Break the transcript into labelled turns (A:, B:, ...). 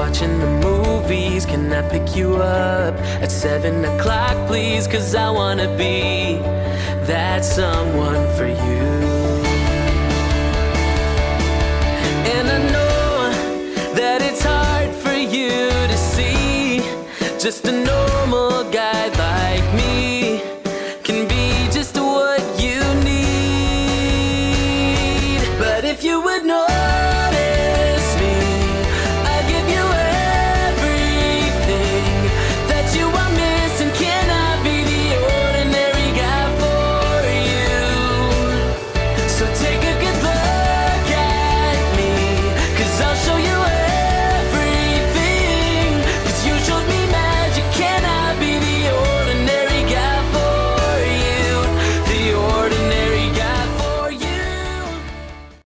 A: watching the movies. Can I pick you up at 7 o'clock, please? 'Cause I wanna be that someone for you. And I know that it's hard for you to see, just to know